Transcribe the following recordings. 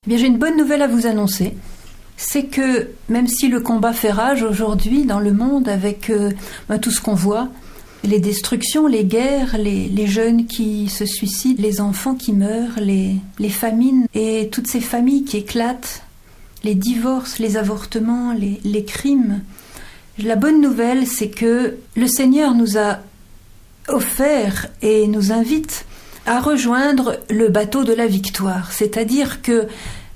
Eh bien, j'ai une bonne nouvelle à vous annoncer. C'est que même si le combat fait rage aujourd'hui dans le monde avec tout ce qu'on voit, les destructions, les guerres, les jeunes qui se suicident, les enfants qui meurent, les famines et toutes ces familles qui éclatent, les divorces, les avortements, les crimes. La bonne nouvelle, c'est que le Seigneur nous a offert et nous invite à rejoindre le bateau de la victoire. C'est-à-dire que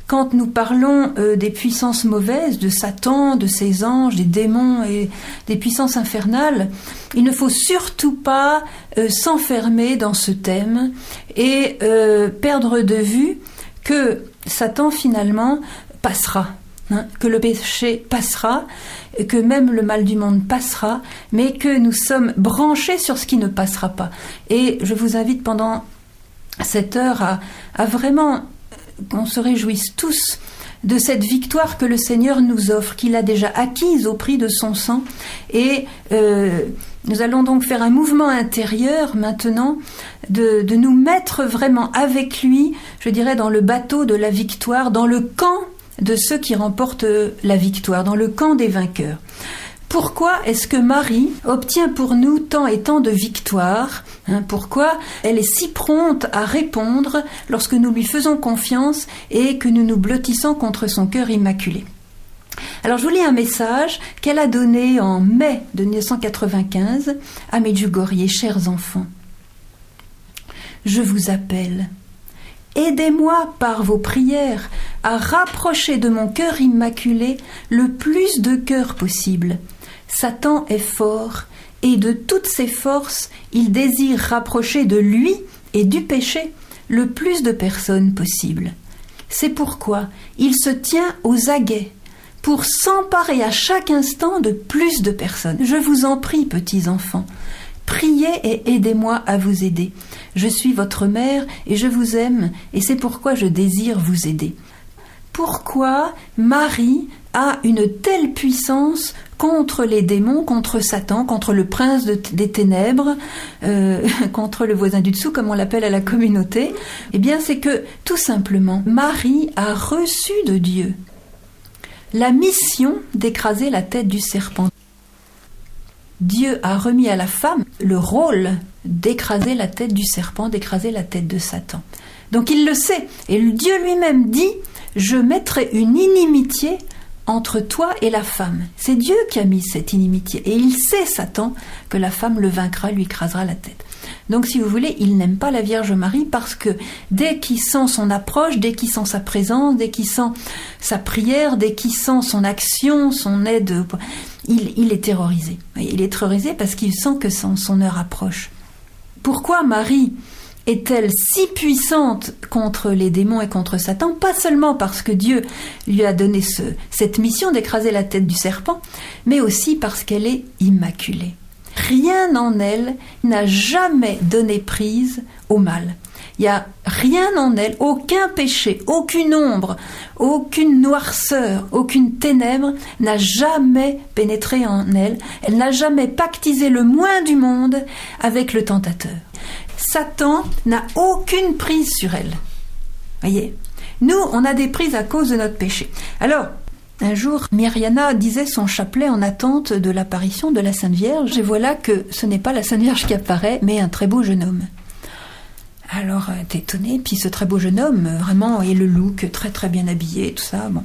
quand nous parlons des puissances mauvaises, de Satan, de ses anges, des démons et des puissances infernales, il ne faut surtout pas s'enfermer dans ce thème et perdre de vue que Satan finalement passera, que le péché passera, que même le mal du monde passera, mais que nous sommes branchés sur ce qui ne passera pas. Et je vous invite pendant cette heure à vraiment qu'on se réjouisse tous de cette victoire que le Seigneur nous offre, qu'il a déjà acquise au prix de son sang. Et nous allons donc faire un mouvement intérieur maintenant de nous mettre vraiment avec lui, je dirais, dans le bateau de la victoire, dans le camp de ceux qui remportent la victoire, dans le camp des vainqueurs. Pourquoi est-ce que Marie obtient pour nous tant et tant de victoires ? Pourquoi elle est si prompte à répondre lorsque nous lui faisons confiance et que nous nous blottissons contre son cœur immaculé ? Alors je vous lis un message qu'elle a donné en mai de 1995 à Medjugorje. Chers enfants, je vous appelle. Aidez-moi par vos prières à rapprocher de mon cœur immaculé le plus de cœurs possible. Satan est fort et de toutes ses forces, il désire rapprocher de lui et du péché le plus de personnes possible. C'est pourquoi il se tient aux aguets pour s'emparer à chaque instant de plus de personnes. Je vous en prie, petits enfants, priez et aidez-moi à vous aider. Je suis votre mère et je vous aime et c'est pourquoi je désire vous aider. Pourquoi Marie a une telle puissance contre les démons, contre Satan, contre le prince des ténèbres, contre le voisin du dessous, comme on l'appelle à la communauté? Eh bien, c'est que, tout simplement, Marie a reçu de Dieu la mission d'écraser la tête du serpent. Dieu a remis à la femme le rôle d'écraser la tête du serpent, d'écraser la tête de Satan. Donc il le sait, et Dieu lui-même dit « Je mettrai une inimitié entre toi et la femme ». C'est Dieu qui a mis cette inimitié, et il sait, Satan, que la femme le vaincra, lui écrasera la tête. Donc si vous voulez, il n'aime pas la Vierge Marie parce que dès qu'il sent son approche, dès qu'il sent sa présence, dès qu'il sent sa prière, dès qu'il sent son action, son aide, il est terrorisé. Il est terrorisé parce qu'il sent que son heure approche. Pourquoi Marie est-elle si puissante contre les démons et contre Satan? Pas seulement parce que Dieu lui a donné cette mission d'écraser la tête du serpent, mais aussi parce qu'elle est immaculée. Rien en elle n'a jamais donné prise au mal. Il n'y a rien en elle, aucun péché, aucune ombre, aucune noirceur, aucune ténèbre n'a jamais pénétré en elle. Elle n'a jamais pactisé le moins du monde avec le tentateur. Satan n'a aucune prise sur elle. Voyez, nous, on a des prises à cause de notre péché. Alors, un jour, Myriana disait son chapelet en attente de l'apparition de la Sainte Vierge, et voilà que ce n'est pas la Sainte Vierge qui apparaît, mais un très beau jeune homme. Alors, t'es étonnée, puis ce très beau jeune homme, vraiment, et le look, très très bien habillé, tout ça, bon,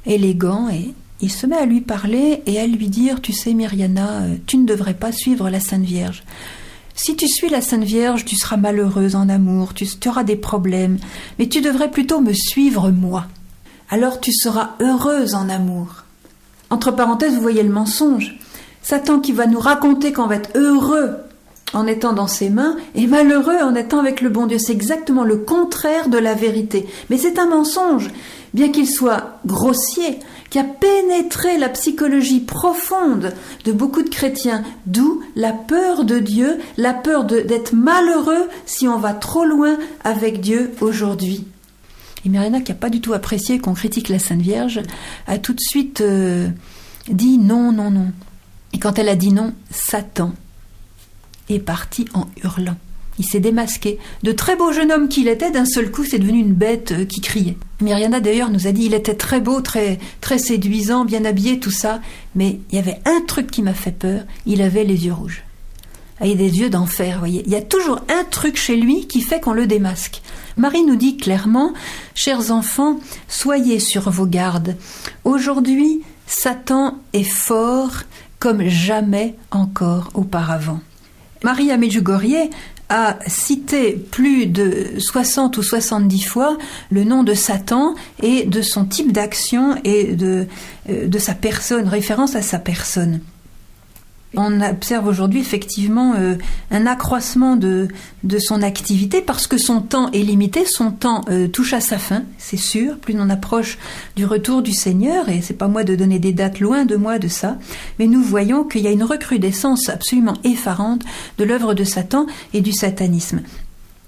élégant, et il se met à lui parler et à lui dire, tu sais Myriana, tu ne devrais pas suivre la Sainte Vierge. Si tu suis la Sainte Vierge, tu seras malheureuse en amour, tu auras des problèmes, mais tu devrais plutôt me suivre moi. Alors tu seras heureuse en amour. Entre parenthèses, vous voyez le mensonge. Satan qui va nous raconter qu'on va être heureux en étant dans ses mains et malheureux en étant avec le bon Dieu. C'est exactement le contraire de la vérité. Mais c'est un mensonge, bien qu'il soit grossier, qui a pénétré la psychologie profonde de beaucoup de chrétiens, d'où la peur de Dieu, la peur d'être malheureux si on va trop loin avec Dieu aujourd'hui. Et Myriana, qui n'a pas du tout apprécié qu'on critique la Sainte Vierge, a tout de suite dit non, non, non. Et quand elle a dit non, Satan est parti en hurlant. Il s'est démasqué. De très beau jeune homme qu'il était, d'un seul coup, c'est devenu une bête qui criait. Myriana, d'ailleurs, nous a dit, il était très beau, très, très séduisant, bien habillé, tout ça. Mais il y avait un truc qui m'a fait peur, il avait les yeux rouges. Il a des yeux d'enfer, vous voyez. Il y a toujours un truc chez lui qui fait qu'on le démasque. Marie nous dit clairement, chers enfants, soyez sur vos gardes. Aujourd'hui, Satan est fort comme jamais encore auparavant. Maria Medjugorje a cité plus de 60 ou 70 fois le nom de Satan et de son type d'action et de sa personne, référence à sa personne. On observe aujourd'hui effectivement un accroissement de son activité parce que son temps est limité, son temps touche à sa fin, c'est sûr. Plus on approche du retour du Seigneur, et c'est pas moi de donner des dates, loin de moi de ça, mais nous voyons qu'il y a une recrudescence absolument effarante de l'œuvre de Satan et du satanisme.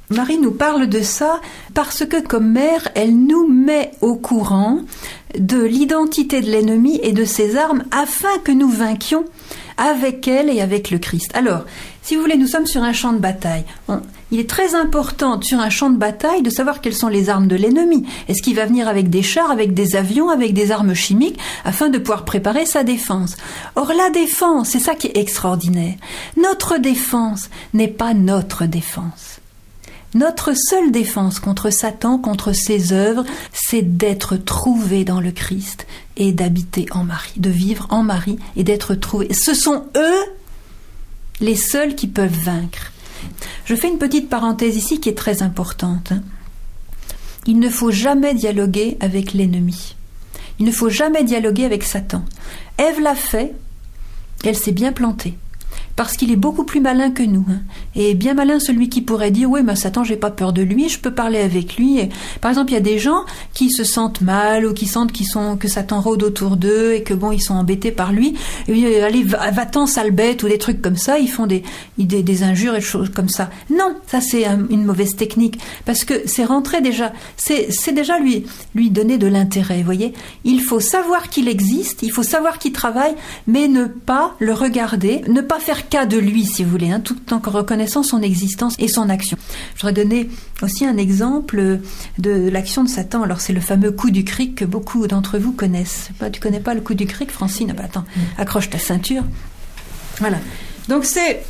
Marie nous parle de ça parce que comme mère, elle nous met au courant de l'identité de l'ennemi et de ses armes afin que nous vainquions avec elle et avec le Christ. Alors, si vous voulez, nous sommes sur un champ de bataille. Il est très important sur un champ de bataille de savoir quelles sont les armes de l'ennemi. Est-ce qu'il va venir avec des chars, avec des avions, avec des armes chimiques, afin de pouvoir préparer sa défense. Or, la défense, c'est ça qui est extraordinaire. Notre défense n'est pas notre défense. Notre seule défense contre Satan, contre ses œuvres, c'est d'être trouvé dans le Christ et d'habiter en Marie, de vivre en Marie et d'être trouvé. Ce sont eux les seuls qui peuvent vaincre. Je fais une petite parenthèse ici qui est très importante. Il ne faut jamais dialoguer avec l'ennemi. Il ne faut jamais dialoguer avec Satan. Ève l'a fait, elle s'est bien plantée. Parce qu'il est beaucoup plus malin que nous. Et bien malin celui qui pourrait dire « Oui, mais Satan, j'ai pas peur de lui, je peux parler avec lui. » Et, par exemple, il y a des gens qui se sentent mal ou qui sentent que Satan rôde autour d'eux et que bon, ils sont embêtés par lui. Et allez, va-t'en, sale bête, ou des trucs comme ça. Ils font des injures et des choses comme ça. Non, ça c'est une mauvaise technique. Parce que c'est rentrer déjà, c'est déjà lui donner de l'intérêt, vous voyez. Il faut savoir qu'il existe, il faut savoir qu'il travaille, mais ne pas le regarder, ne pas faire cas de lui, si vous voulez, tout en reconnaissant son existence et son action. Je voudrais donner aussi un exemple de l'action de Satan. Alors, c'est le fameux coup du cric que beaucoup d'entre vous connaissent. Tu connais pas le coup du cric, Francine? Attends, accroche ta ceinture. Voilà. Donc, c'est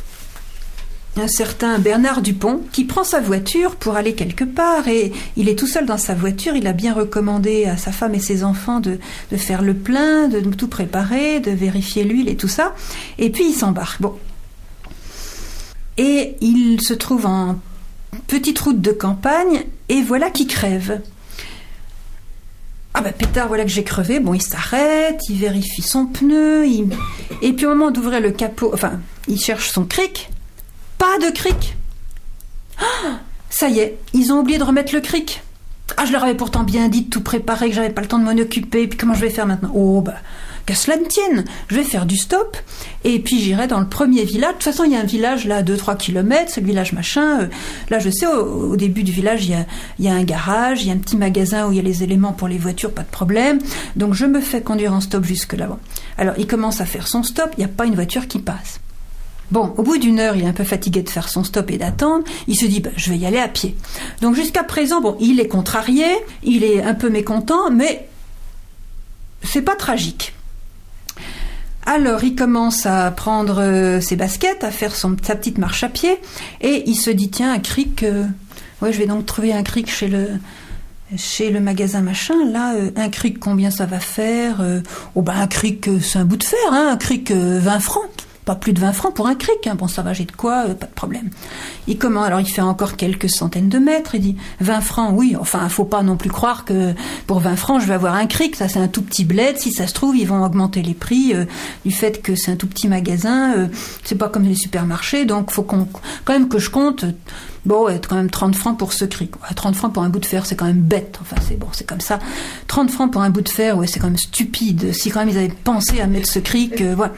un certain Bernard Dupont qui prend sa voiture pour aller quelque part et il est tout seul dans sa voiture. Il a bien recommandé à sa femme et ses enfants de faire le plein, de tout préparer, de vérifier l'huile et tout ça. Et puis, il s'embarque. Bon. Et il se trouve en petite route de campagne et voilà qu'il crève. Ah ben pétard, voilà que j'ai crevé. Bon, il s'arrête, il vérifie son pneu, et puis au moment d'ouvrir le capot, enfin, il cherche son cric. Pas de cric. Ah, ça y est, ils ont oublié de remettre le cric. Ah, je leur avais pourtant bien dit de tout préparer, que j'avais pas le temps de m'en occuper, puis comment je vais faire maintenant? Oh, bah, qu'à cela ne tienne, je vais faire du stop, et puis j'irai dans le premier village. De toute façon, il y a un village là, 2-3 kilomètres, c'est le village machin. Là, je sais, au début du village, il y a un garage, il y a un petit magasin où il y a les éléments pour les voitures, pas de problème. Donc, je me fais conduire en stop jusque là-bas. Alors, il commence à faire son stop, il n'y a pas une voiture qui passe. Bon, au bout d'une heure, il est un peu fatigué de faire son stop et d'attendre. Il se dit, je vais y aller à pied. Donc jusqu'à présent, bon, il est contrarié, il est un peu mécontent, mais c'est pas tragique. Alors, il commence à prendre ses baskets, à faire sa petite marche à pied, et il se dit, tiens, un cric, je vais donc trouver un cric chez le magasin machin. Là, un cric, combien ça va faire? Un cric, c'est un bout de fer, un cric, 20 francs. Pas plus de 20 francs pour un cric, bon ça va, j'ai de quoi, pas de problème. Alors il fait encore quelques centaines de mètres, il dit 20 francs, oui, enfin faut pas non plus croire que pour 20 francs je vais avoir un cric, ça c'est un tout petit bled, si ça se trouve ils vont augmenter les prix du fait que c'est un tout petit magasin, c'est pas comme les supermarchés, donc faut quand même que je compte, quand même 30 francs pour ce cric. 30 francs pour un bout de fer, c'est quand même bête, enfin c'est comme ça. 30 francs pour un bout de fer, c'est quand même stupide, si quand même ils avaient pensé à mettre ce cric, voilà.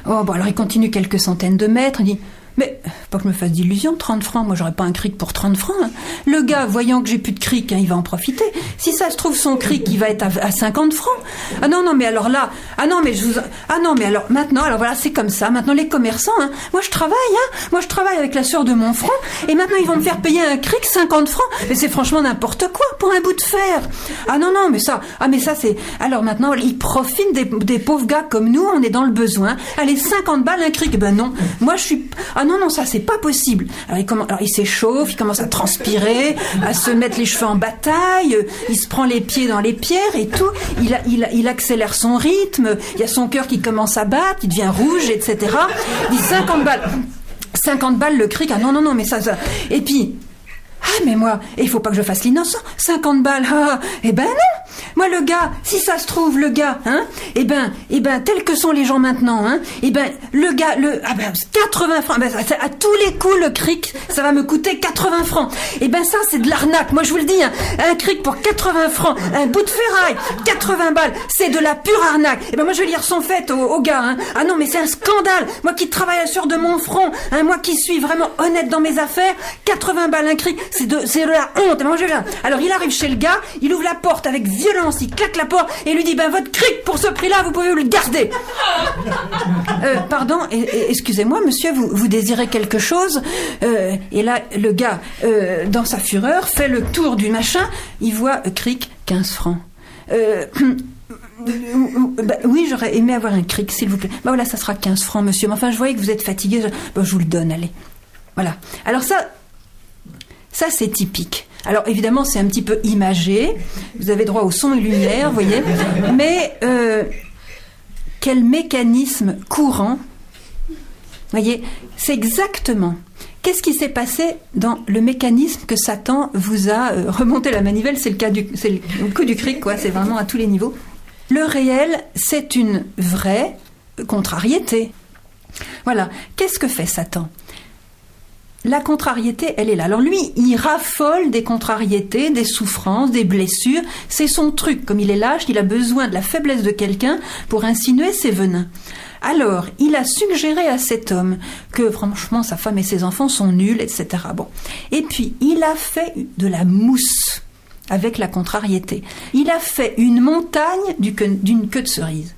Alors il continue quelques centaines de mètres, il dit Mais, pas que je me fasse d'illusions, 30 francs, moi j'aurais pas un cric pour 30 francs. Hein. Le gars, voyant que j'ai plus de cric, hein, il va en profiter. Si ça se trouve, son cric, il va être à 50 francs. Ah non, mais alors là, mais alors maintenant, alors voilà, c'est comme ça. Maintenant, les commerçants, hein, moi je travaille avec la sueur de mon front, et maintenant ils vont me faire payer un cric 50 francs. Mais c'est franchement n'importe quoi pour un bout de fer. Ah non, mais ça c'est... Alors maintenant, ils profitent des pauvres gars comme nous, on est dans le besoin. Allez, 50 balles un cric. Ben non, moi je suis... Ah non, ça c'est pas possible. Alors il s'échauffe, il commence à transpirer, à se mettre les cheveux en bataille, il se prend les pieds dans les pierres et tout. Il accélère son rythme, il y a son cœur qui commence à battre, il devient rouge, etc. Il dit 50 balles le cric. Ah non, mais ça... Et puis... Ah, mais moi, il faut pas que je fasse l'innocent. 50 balles, eh ben non. Moi, le gars, si ça se trouve, le gars, hein, eh ben, tels que sont les gens maintenant, hein, eh ben, le gars, 80 francs, à tous les coups, le cric, ça va me coûter 80 francs. Eh ben, ça, c'est de l'arnaque. Moi, je vous le dis, hein, un cric pour 80 francs, un bout de ferraille, 80 balles, c'est de la pure arnaque. Eh ben, moi, je vais lire son fait au gars, hein. Ah non, mais c'est un scandale. Moi qui travaille à la sueur de mon front, hein, moi qui suis vraiment honnête dans mes affaires, 80 balles un cric, c'est de la honte. Moi, alors, il arrive chez le gars, il ouvre la porte avec violence, il claque la porte et lui dit, votre cric, pour ce prix-là, vous pouvez le garder. Pardon, excusez-moi, monsieur, vous désirez quelque chose? Et là, le gars, dans sa fureur, fait le tour du machin, il voit, cric, 15 francs. Oui, j'aurais aimé avoir un cric, s'il vous plaît. Voilà, ça sera 15 francs, monsieur. Mais enfin, je voyais que vous êtes fatigué, je vous le donne, allez. Voilà. Alors ça c'est typique. Alors évidemment, c'est un petit peu imagé. Vous avez droit au son et lumière, vous voyez. Mais quel mécanisme courant. Vous voyez, c'est exactement. Qu'est-ce qui s'est passé dans le mécanisme que Satan vous a remonté la manivelle? C'est le coup du cric, quoi. C'est vraiment à tous les niveaux. Le réel, c'est une vraie contrariété. Voilà. Qu'est-ce que fait Satan? La contrariété, elle est là. Alors lui, il raffole des contrariétés, des souffrances, des blessures. C'est son truc. Comme il est lâche, il a besoin de la faiblesse de quelqu'un pour insinuer ses venins. Alors, il a suggéré à cet homme que, franchement, sa femme et ses enfants sont nuls, etc. Bon. Et puis, il a fait de la mousse avec la contrariété. Il a fait une montagne d'une queue de cerise.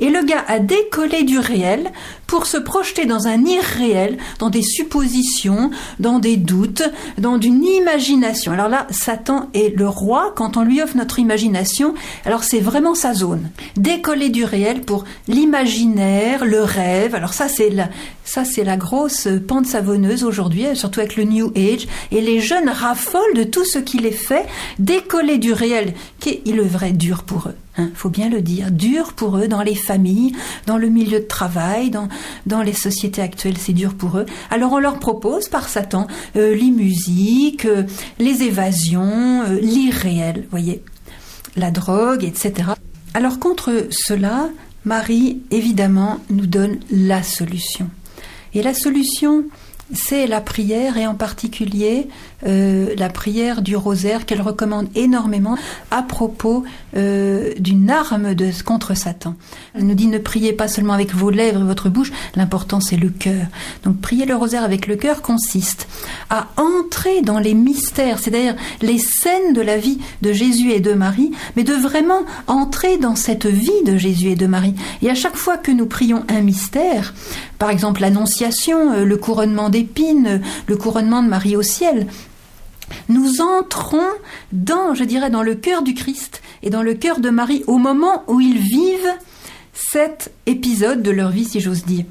Et le gars a décollé du réel pour se projeter dans un irréel, dans des suppositions, dans des doutes, dans une imagination. Alors là, Satan est le roi. Quand on lui offre notre imagination, alors c'est vraiment sa zone. Décoller du réel pour l'imaginaire, le rêve. Alors ça c'est la grosse pente savonneuse aujourd'hui, surtout avec le New Age. Et les jeunes raffolent de tout ce qui les fait décoller du réel, qui est le vrai dur pour eux. Faut bien le dire, dur pour eux dans les familles, dans le milieu de travail, dans les sociétés actuelles, c'est dur pour eux. Alors on leur propose par Satan les musiques, les évasions, l'irréel, voyez, la drogue, etc. Alors contre cela, Marie, évidemment, nous donne la solution. Et la solution, c'est la prière, et en particulier la prière du rosaire qu'elle recommande énormément à propos d'une arme contre Satan. Elle nous dit ne priez pas seulement avec vos lèvres et votre bouche, l'important c'est le cœur. Donc prier le rosaire avec le cœur consiste à entrer dans les mystères, c'est-à-dire les scènes de la vie de Jésus et de Marie, mais de vraiment entrer dans cette vie de Jésus et de Marie. Et à chaque fois que nous prions un mystère, par exemple l'Annonciation, le couronnement d'épines, le couronnement de Marie au ciel, nous entrons dans le cœur du Christ et dans le cœur de Marie au moment où ils vivent cet épisode de leur vie, si j'ose dire.